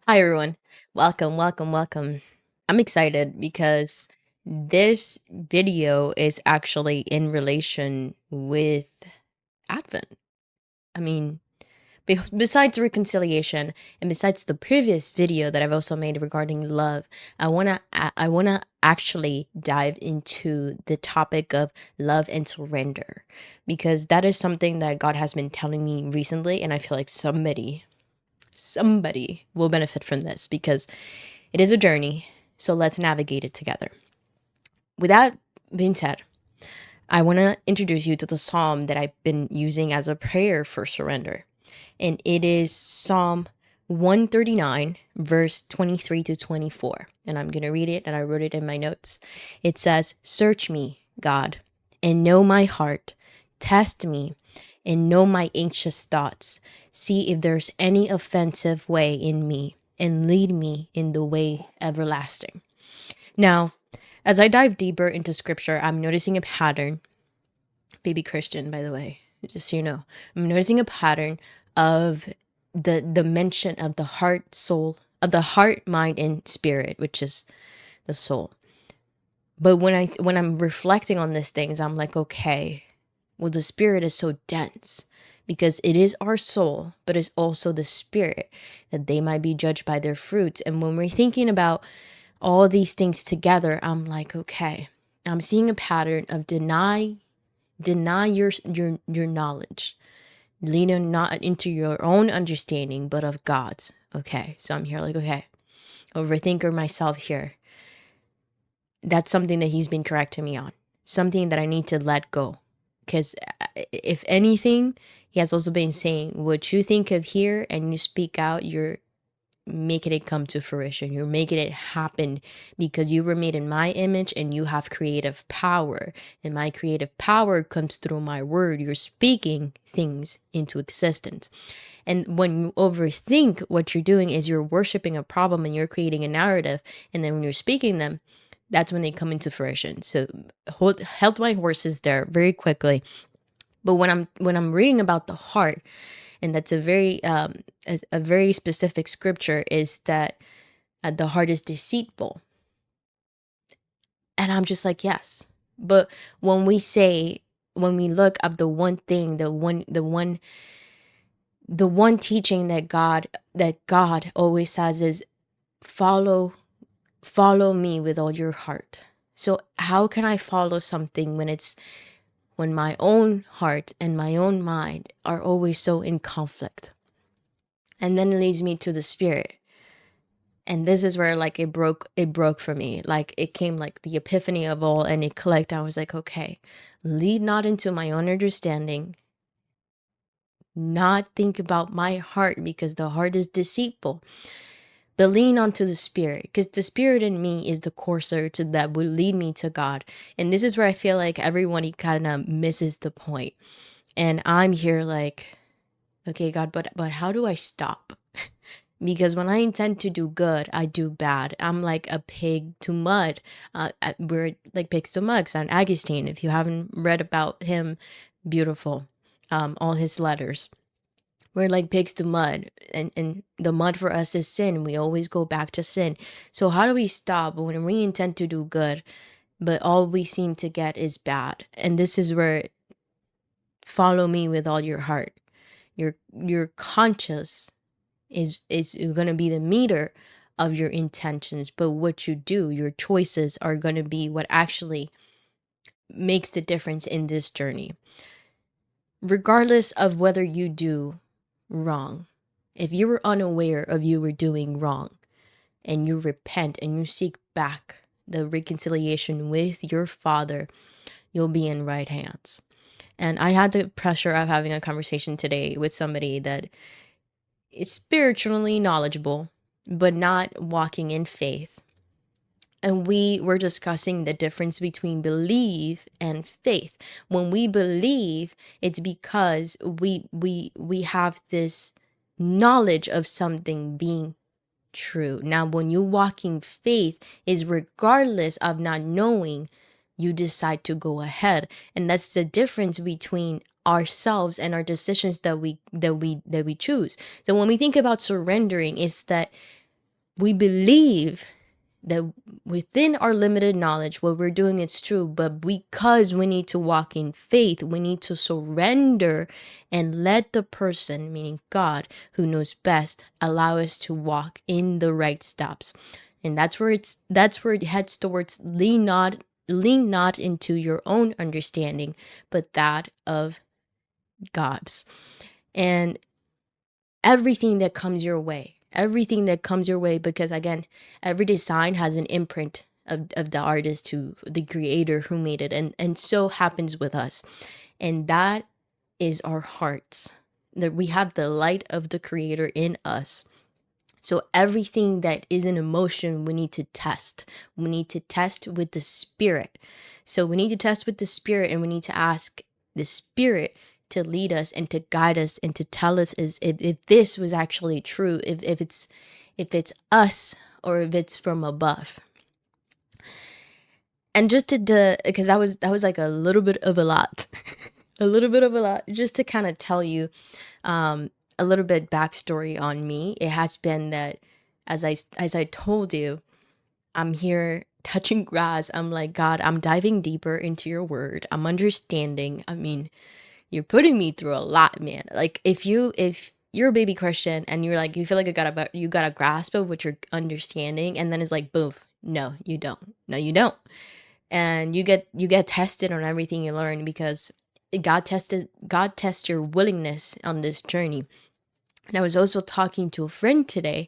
Hi, everyone. Welcome, welcome, welcome. I'm excited because this video is actually in relation with Advent. I mean, besides reconciliation and besides the previous video that I've also made regarding love, I want to actually dive into the topic of love and surrender because that is something that God has been telling me recently, and I feel like somebody will benefit from this because it is a journey, so let's navigate it together. With that being said, I want to introduce you to the psalm that I've been using as a prayer for surrender. And it is Psalm 139, verse 23 to 24. And I'm going to read it, and I wrote it in my notes. It says, "Search me, God, and know my heart. Test me and know my anxious thoughts. See if there's any offensive way in me, and lead me in the way everlasting." Now, as I dive deeper into scripture, I'm noticing a pattern. Baby Christian, by the way, just so you know, I'm noticing a pattern of the mention of the heart, mind, and spirit, which is the soul. But when I'm reflecting on these things, I'm like, okay, well, the spirit is so dense because it is our soul, but it's also the spirit, that they might be judged by their fruits. And when we're thinking about all these things together, I'm like, okay, I'm seeing a pattern of deny your knowledge, lean not into your own understanding but of God's. Okay, so I'm here like, okay, overthinker myself here. That's something that he's been correcting me on, something that I need to let go, because if anything, he has also been saying, what you think of here and you speak out, you're making it come to fruition. You're making it happen because you were made in my image and you have creative power. And my creative power comes through my word. You're speaking things into existence. And when you overthink, what you're doing is you're worshiping a problem and you're creating a narrative. And then when you're speaking them, that's when they come into fruition. So held my horses there very quickly. But when I'm reading about the heart, and that's a very specific scripture, is that the heart is deceitful. And I'm just like, yes. But when we look up the one thing, the one teaching that God always says is, follow me with all your heart. So how can I follow something when my own heart and my own mind are always so in conflict? And then it leads me to the spirit. And this is where, like, it broke for me. Like, it came like the epiphany of all, and it clicked. I was like, okay, lead not into my own understanding, not think about my heart because the heart is deceitful, but lean onto the spirit, because the spirit in me is the courser to that would lead me to God. And this is where I feel like everyone kind of misses the point. And I'm here like, okay, God, but how do I stop? Because when I intend to do good, I do bad. I'm like a pig to mud. We're like pigs to mud. Saint Augustine, if you haven't read about him, beautiful. All his letters. We're like pigs to mud, and the mud for us is sin. We always go back to sin. So how do we stop when we intend to do good, but all we seem to get is bad? And this is where, follow me with all your heart. Your conscious is going to be the meter of your intentions, but what you do, your choices, are going to be what actually makes the difference in this journey. Regardless of whether you do wrong, if you were unaware of you were doing wrong and you repent and you seek back the reconciliation with your father, you'll be in right hands. And I had the pressure of having a conversation today with somebody that is spiritually knowledgeable, but not walking in faith. And we were discussing the difference between belief and faith. When we believe, it's because we have this knowledge of something being true. Now, when you walk in faith, is regardless of not knowing, you decide to go ahead. And that's the difference between ourselves and our decisions that we choose. So when we think about surrendering, is that we believe that within our limited knowledge, what we're doing is true, but because we need to walk in faith, we need to surrender and let the person, meaning God, who knows best, allow us to walk in the right steps. And that's where it heads towards lean not into your own understanding, but that of God's. And everything that comes your way, because again, every design has an imprint of the artist, who the creator who made it, and so happens with us. And that is our hearts, that we have the light of the creator in us. So everything that is an emotion, we need to test. We need to test with the spirit. So we need to test with the spirit, and we need to ask the spirit to lead us and to guide us and to tell us if this was actually true, if it's us or if it's from above. And just to because that was like a little bit of a lot, a little bit of a lot, just to kind of tell you a little bit backstory on me. It has been that, as I told you, I'm here touching grass. I'm like, God, I'm diving deeper into your word. I'm understanding. I mean, you're putting me through a lot, man. Like if you're a baby Christian and you're like, you feel like you got a grasp of what you're understanding, and then it's like, boom, no, you don't. No, you don't. And you get tested on everything you learn, because God tests your willingness on this journey. And I was also talking to a friend today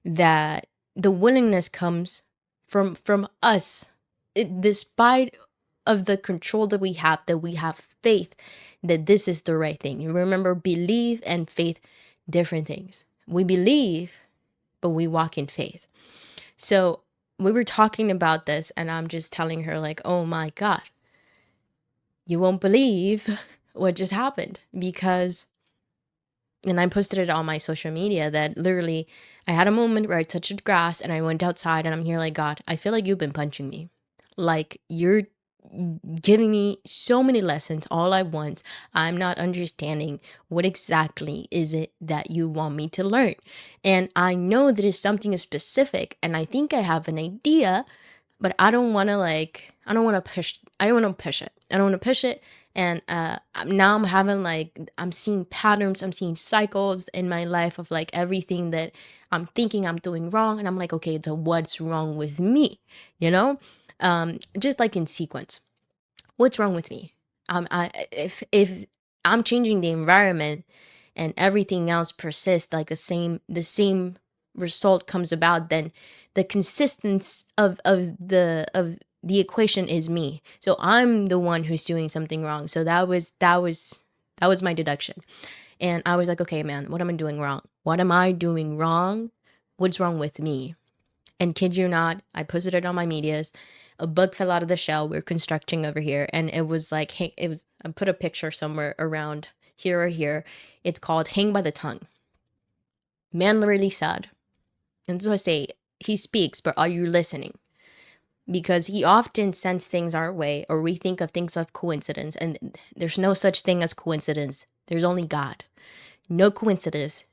that the willingness comes from us, despite of the control that we have faith that this is the right thing. You remember, belief and faith, different things. We believe, but we walk in faith. So we were talking about this, and I'm just telling her, like, oh my God, you won't believe what just happened. Because, and I posted it on my social media, that literally I had a moment where I touched the grass and I went outside, and I'm here like, God, I feel like you've been punching me. Like, you're giving me so many lessons all at once. I'm not understanding what exactly is it that you want me to learn. And I know that it's something specific, and I think I have an idea, but I don't want to, I don't want to push it. I don't want to push it. And now I'm having, like, I'm seeing patterns, I'm seeing cycles in my life of like everything that I'm thinking I'm doing wrong. And I'm like, okay, so what's wrong with me? You know? Just like in sequence, what's wrong with me? If I'm changing the environment and everything else persists, like the same result comes about, then the consistency of the equation is me. So I'm the one who's doing something wrong. So that was my deduction. And I was like, okay, man, what am I doing wrong? What am I doing wrong? What's wrong with me? And kid you not, I posted it on my medias. A bug fell out of the shell. We're constructing over here, and it was like, hey, it was. I put a picture somewhere around here or here. It's called "Hang by the Tongue." Man literally said, and so I say, he speaks, but are you listening? Because he often sends things our way, or we think of things of coincidence, and there's no such thing as coincidence. There's only God. No coincidences,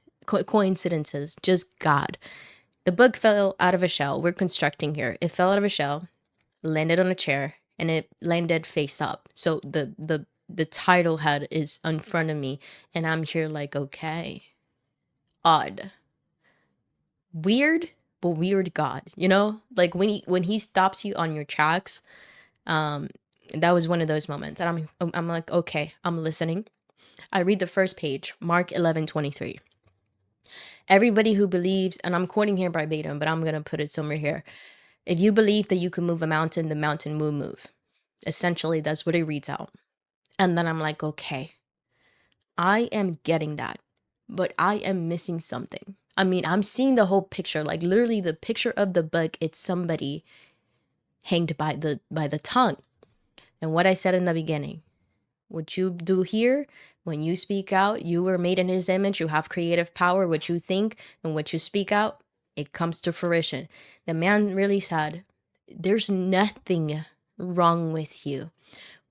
just God. The bug fell out of a shell. We're constructing here. It fell out of a shell, landed on a chair, and it landed face up. So the title head is in front of me, and I'm here like, okay, odd, weird, but weird God, you know? Like when he stops you on your tracks. um that was one of those moments, and I'm like, okay, I'm listening. I read the first page, Mark 11:23. Everybody who believes, and I'm quoting here verbatim, but I'm going to put it somewhere here. If you believe that you can move a mountain, the mountain will move. Essentially, that's what it reads out. And then I'm like, okay, I am getting that, but I am missing something. I mean, I'm seeing the whole picture, like literally the picture of the book. It's somebody hanged by the tongue. And what I said in the beginning, what you do here, when you speak out, you were made in his image, you have creative power. What you think and what you speak out, it comes to fruition. The man really said, there's nothing wrong with you.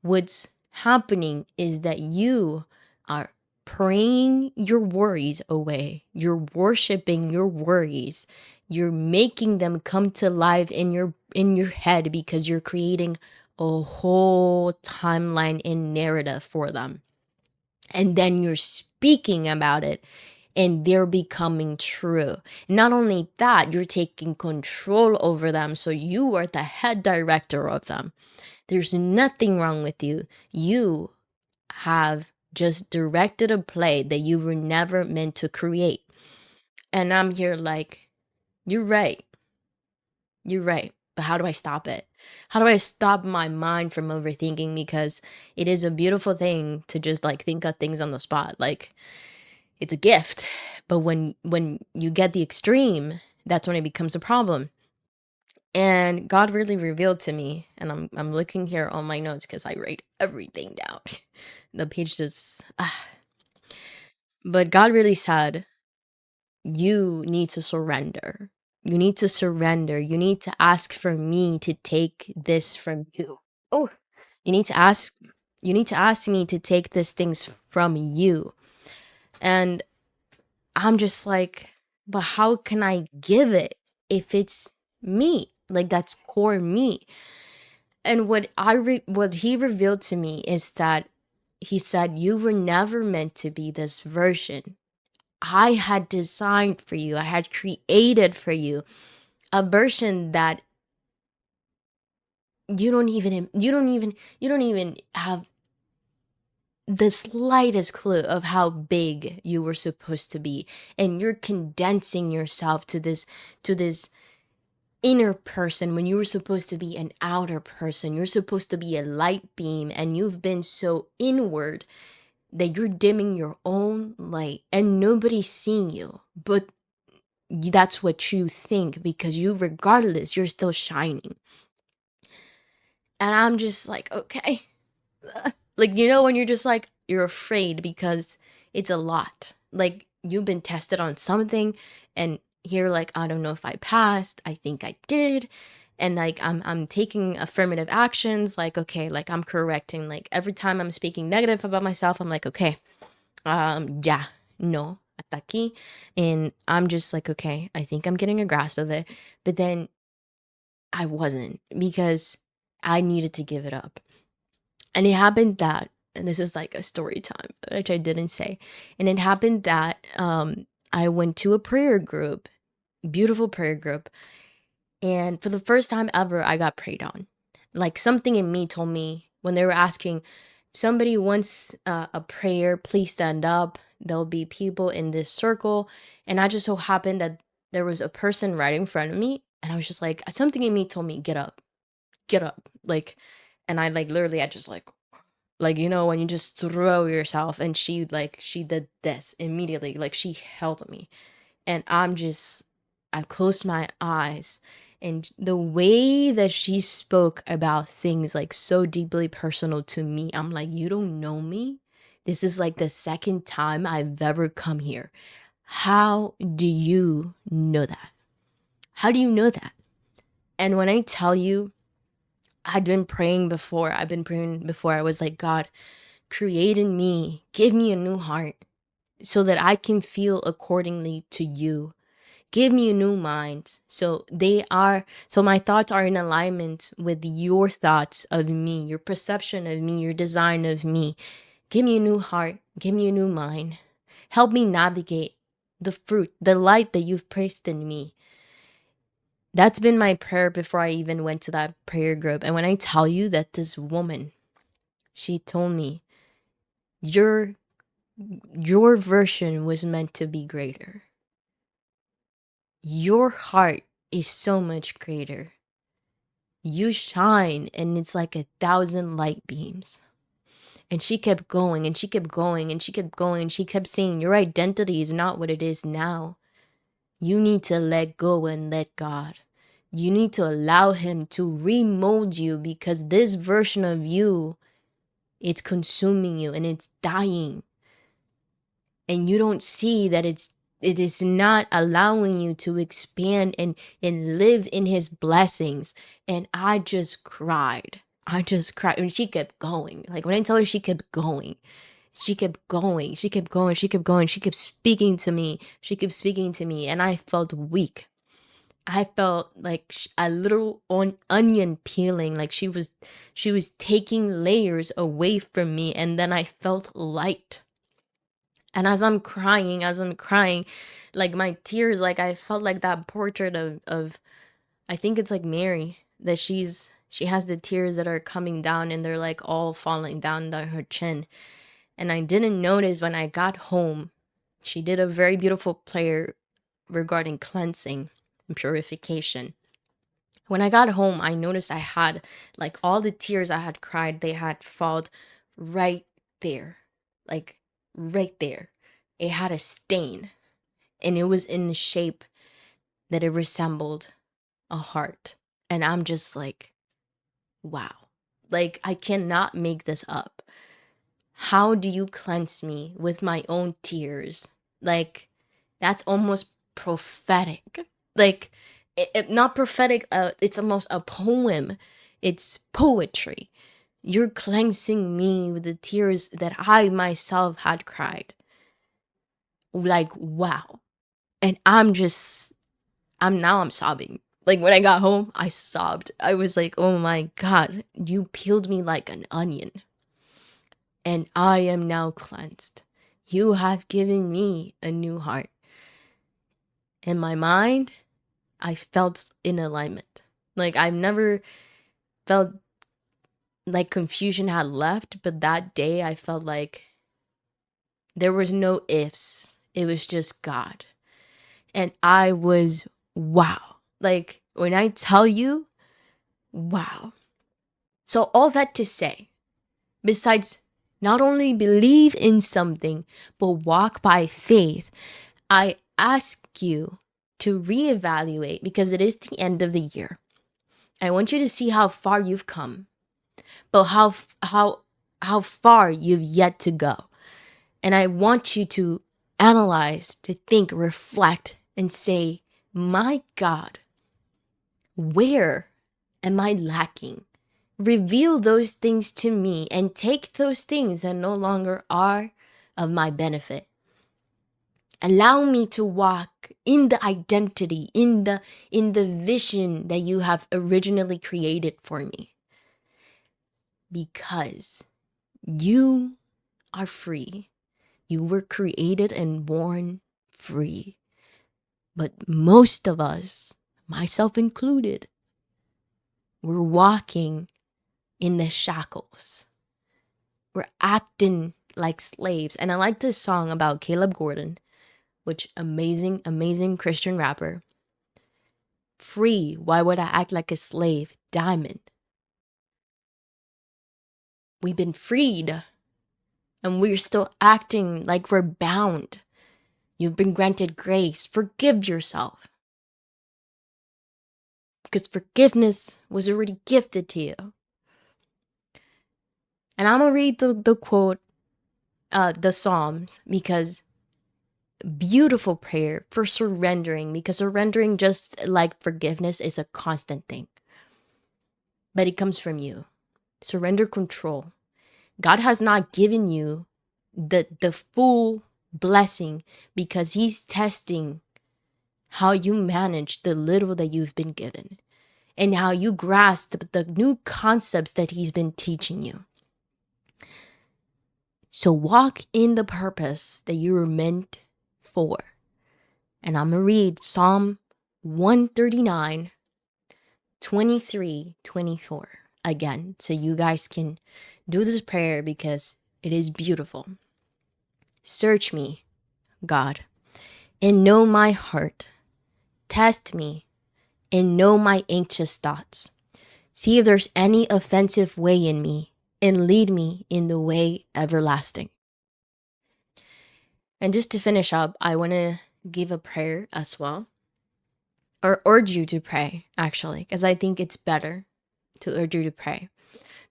What's happening is that you are praying your worries away. You're worshiping your worries. you're making them come to life in your head because you're creating a whole timeline and narrative for them. And then you're speaking about it and they're becoming true. Not only that, you're taking control over them. So you are the head director of them. There's nothing wrong with you. You have just directed a play that you were never meant to create. And I'm here like, you're right. You're right. But how do I stop it? How do I stop my mind from overthinking? Because it is a beautiful thing to just like think of things on the spot. Like it's a gift. But when you get the extreme, that's when it becomes a problem. And God really revealed to me, and I'm looking here on my notes because I write everything down. The page just but God really said, you need to surrender. You need to surrender. You need to ask for me to take this from you. Oh, you need to ask me to take these things from you. And I'm just like, but how can I give it if it's me? Like that's core me. And what he revealed to me is that he said you were never meant to be this version. I had designed for you. I had created for you a version that you don't even have the slightest clue of how big you were supposed to be, and you're condensing yourself to this inner person when you were supposed to be an outer person. You're supposed to be a light beam, and you've been so inward that you're dimming your own light and nobody's seeing you, but that's what you think because you, regardless, you're still shining. And I'm just like, okay. Like, when you're just like, you're afraid because it's a lot. Like, you've been tested on something, and you're like, I don't know if I passed. I think I did. And like, I'm taking affirmative actions. Like, okay, like I'm correcting. Like every time I'm speaking negative about myself, I'm like, okay, yeah, no, hasta aquí. And I'm just like, okay, I think I'm getting a grasp of it. But then I wasn't because I needed to give it up. And it happened that, and this is like a story time, which I didn't say. And it happened that I went to a prayer group, beautiful prayer group. And for the first time ever, I got prayed on. Like something in me told me when they were asking, somebody wants a prayer, please stand up. There'll be people in this circle. And I just so happened that there was a person right in front of me. And I was just like, something in me told me, get up, get up. Like, and I like literally, I just like, when you just throw yourself, and she did this immediately. Like she held me, and I closed my eyes, and the way that she spoke about things like so deeply personal to me, I'm like, you don't know me. This is like the second time I've ever come here. How do you know that? How do you know that? And when I tell you, I've been praying before. I was like, God, create in me, give me a new heart so that I can feel accordingly to you. Give me a new mind so my thoughts are in alignment with your thoughts of me, your perception of me, your design of me. Give me a new heart, give me a new mind. Help me navigate the fruit, the light that you've placed in me. That's been my prayer before I even went to that prayer group. And when I tell you that this woman, she told me, your your version was meant to be greater. Your heart is so much greater. You shine, and it's like 1,000 light beams. And she kept going, and she kept going, and she kept going, and she kept saying, your identity is not what it is now. You need to let go and let God. You need to allow him to remold you, because this version of you, it's consuming you and it's dying. And you don't see that it is not allowing you to expand and live in his blessings. And I just cried. And she kept going. Like when I tell her, she kept going. She kept going. She kept going. She kept going. She kept speaking to me. She kept speaking to me. And I felt weak. I felt like a little onion peeling, like she was taking layers away from me, and then I felt light. And as I'm crying, like my tears, like I felt like that portrait of I think it's like Mary, that she has the tears that are coming down and they're like all falling down her chin. And I didn't notice when I got home. She did a very beautiful prayer regarding cleansing and purification. When I got home, I noticed I had like all the tears I had cried, they had fallen right there. Like right there. It had a stain, and it was in the shape that it resembled a heart. And I'm just like, wow. Like I cannot make this up. How do you cleanse me with my own tears? Like, that's almost prophetic. Like, not prophetic, it's almost a poem. It's poetry. You're cleansing me with the tears that I myself had cried. Like, wow. And I'm sobbing. Like, when I got home, I sobbed. I was like, oh my God, you peeled me like an onion, and I am now cleansed. You have given me a new heart. In my mind, I felt in alignment. Like I've never felt like confusion had left, but that day I felt like there was no ifs. It was just God. And I was wow. Like when I tell you, wow. So all that to say, besides not only believe in something, but walk by faith, I ask you to reevaluate because it is the end of the year. I want you to see how far you've come, but how far you've yet to go. And I want you to analyze, to think, reflect, and say, "My God, where am I lacking? Reveal those things to me and take those things that no longer are of my benefit. Allow me to walk in the identity, in the vision that you have originally created for me. Because you are free. You were created and born free. But most of us, myself included, we're walking in the shackles. We're acting like slaves. And I like this song about Caleb Gordon, which amazing Christian rapper. Free, why would I act like a slave? Diamond. We've been freed, and we're still acting like we're bound. You've been granted grace. Forgive yourself. Because forgiveness was already gifted to you. And I'm going to read the quote, the Psalms, because beautiful prayer for surrendering, because surrendering, just like forgiveness, is a constant thing. But it comes from you. Surrender control. God has not given you the full blessing because he's testing how you manage the little that you've been given and how you grasp the new concepts that he's been teaching you. So walk in the purpose that you were meant for. And I'm going to read Psalm 139, 23, 24 again, so you guys can do this prayer because it is beautiful. Search me, God, and know my heart. Test me and know my anxious thoughts. See if there's any offensive way in me, and lead me in the way everlasting. And just to finish up, I want to give a prayer as well, or urge you to pray, actually, because I think it's better to urge you to pray.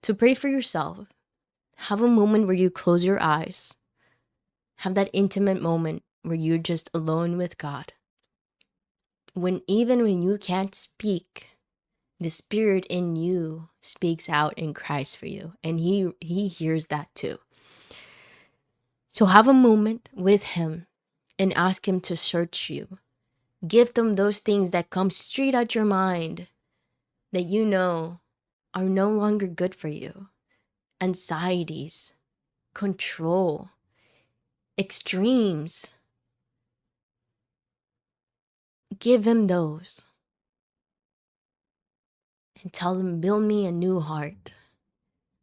To pray for yourself. Have a moment where you close your eyes. Have that intimate moment where you're just alone with God. Even when you can't speak, the Spirit in you speaks out and cries for you. And he hears that too. So have a moment with him and ask him to search you. Give them those things that come straight out your mind that you know are no longer good for you. Anxieties, control, extremes. Give him those and tell him, build me a new heart.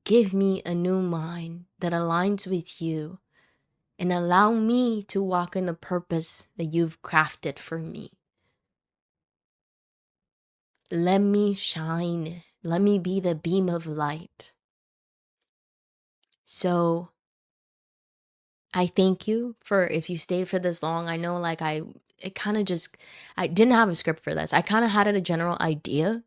Give me a new mind that aligns with you and allow me to walk in the purpose that you've crafted for me. Let me shine. Let me be the beam of light. So I thank you for if you stayed for this long. I know I didn't have a script for this. I kind of had a general idea,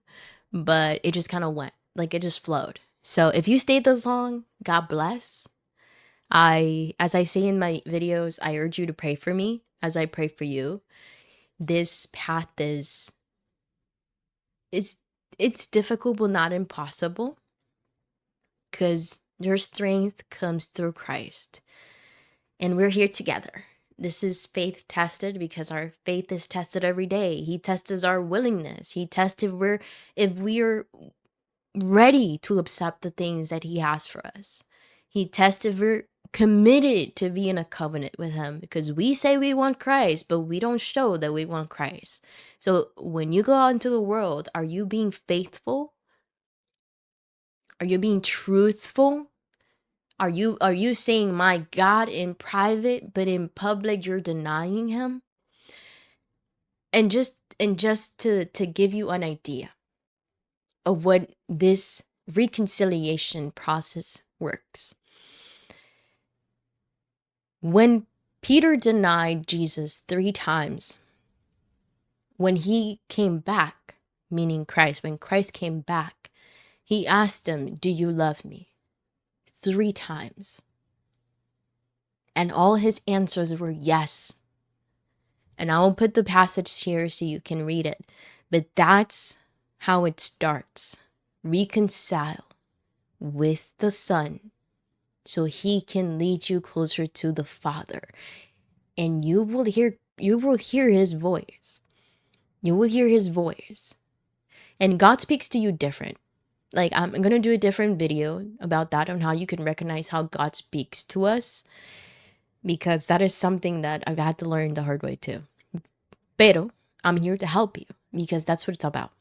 but it just kind of went. Like it just flowed. So if you stayed this long, God bless. As I say in my videos, I urge you to pray for me as I pray for you. This path it's it's difficult but not impossible, because your strength comes through Christ. And we're here together. This is faith tested because our faith is tested every day. He tests our willingness. He tests if we're ready to accept the things that he has for us. He tests if we're committed to be in a covenant with him, because we say we want Christ, but we don't show that we want Christ. So when you go out into the world, are you being faithful? Are you being truthful? Are you saying my God in private, but in public you're denying him? And just to give you an idea of what this reconciliation process works. When Peter denied Jesus 3 times, when he came back, meaning Christ, when Christ came back, he asked him, "Do you love me?" 3 times. And all his answers were yes. And I will put the passage here so you can read it. But that's how it starts. Reconcile with the Son so he can lead you closer to the Father. And you will hear his voice. You will hear his voice. And God speaks to you different. Like I'm going to do a different video about that, on how you can recognize how God speaks to us, because that is something that I've had to learn the hard way too. Pero I'm here to help you, because that's what it's about.